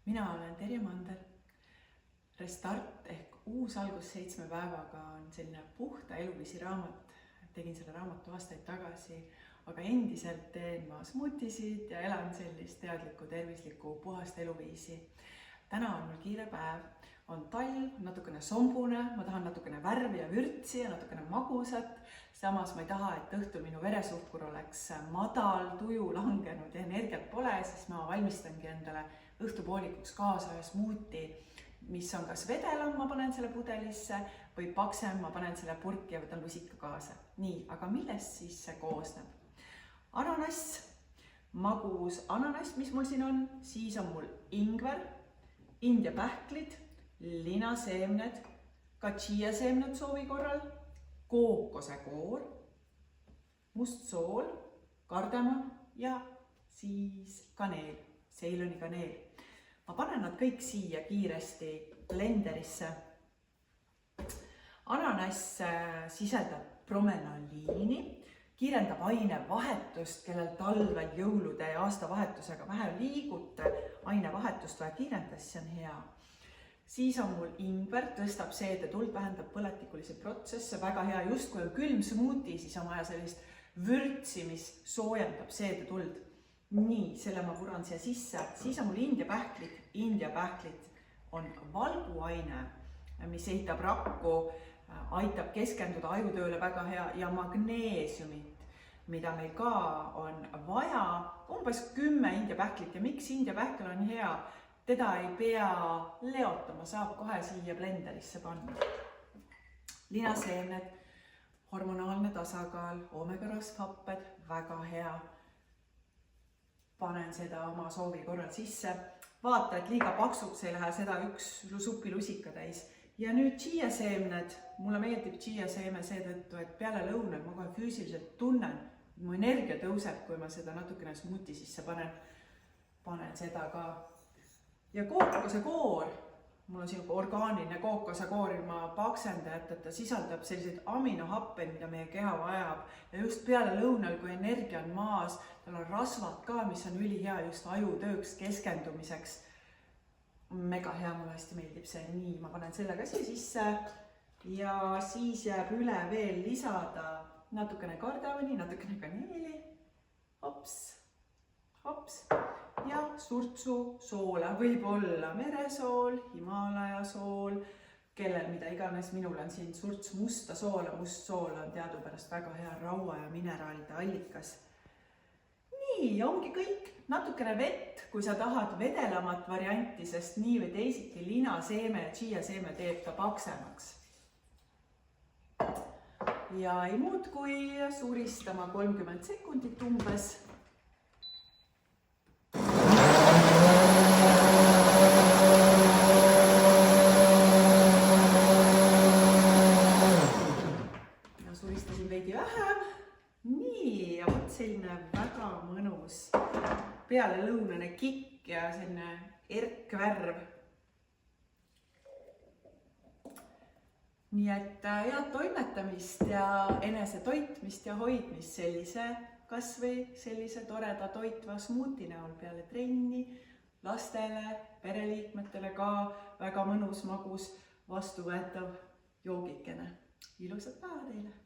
Mina olen Terje Mander. Restart ehk uus algus 7 päevaga on selline puhta eluviisi raamat. Tegin selle raamatu aastaid tagasi, aga endiselt teen ma smuutisid ja elan sellist teadlikku, tervislikku, puhast eluviisi. Täna on mul kiire päev, on talv, natukene sombune, ma tahan natukene värvi ja vürtsi ja natukene magusat. Samas ma ei taha, et õhtul minu veresuhkur oleks madal, tuju langenud ja energiat pole, siis ma valmistangi endale õhtupoolikuks kaasa ühe smuuti, mis on kas vedelam, ma panen selle pudelisse, või paksem, ma panen selle purki ja võtan lusika kaasa. Nii, aga millest siis see koosneb? Ananass, magus ananass, mis mul siin on, siis on mul ingver, India pähklid, linaseemned, ka chia-seemned soovi korral, kookosekoor, must sool, kardamon ja siis kaneel, Ceyloni kaneel. Ma panen nad kõik siia kiiresti blenderisse. Ananass sisaldab promenaliini, kiirendab ainevahetust, kellel talvel, jõulude ja aastavahetusega vähe liigute, ainevahetust vaja kiirendada, siis on hea. Siis on mul ingver, tõstab seedetuld, vähendab põletikulisi protsesse, väga hea. Just kui on külm smuuti, siis on vaja sellist vürtsi, mis soojendab seedetuld. Nii, selle ma puran siia sisse. Siis on mul India pähklid. India pähklid on valguaine, mis ehitab rakku, aitab keskenduda ajutööle väga hea ja magneesiumit, mida meil ka on vaja. Umbes 10 India pähklit ja miks India pähkel on hea? Teda ei pea leotama, saab kohe siia blenderisse panna. Linaseemned, hormonaalne tasakaal, omega-rasvhapped, väga hea. Panen seda oma soovi korral sisse. Vaata, et liiga paksuks ei lähe, seda üks supilusika täis. Ja nüüd chia-seemned. Mulle meeldib chia-seeme seetõttu, et peale lõunal ma kohe füüsiliselt tunnen, et mu energia tõuseb, kui ma seda natukene smuuti sisse panen. Panen seda ka. Ja kookosekoor. Mul on siin orgaaniline kookosekoor ilma paksendajat, et ta sisaldab selliseid aminohappeid, mida meie keha vajab. Ja just peale lõunal, kui energia on maas, tal on rasvad ka, mis on ülihea just ajutööks keskendumiseks. Mega hea, mulle hästi meeldib see. Nii, ma panen selle ka siia sisse. Ja siis jääb üle veel lisada natukene kardamoni, natukene kaneeli. Hops, hops. Ja surtsu soola, võib olla meresool, Himalaja sool, kellel mida iganes. Minul on siin surts musta soola. Must sool on teadupärast väga hea raua ja mineraalide allikas. Nii, ongi kõik. Natukene vett, kui sa tahad vedelamat varianti, sest nii või teisiti linaseeme ja chia-seeme teeb ta paksemaks. Ja ei muud kui suristama 30 sekundit umbes. Suristasin veidi vähem. Nii, ja võt selline väga mõnus peale lõunane kikk ja selline erkvärv. Nii et head toimetamist ja enese toitmist ja hoidmist sellise, kas või sellise toreda toitva smuuti näol peale trenni, lastele, pereliikmetele ka väga mõnus, magus, vastuvõetav joogikene. Ilusat päeva teile!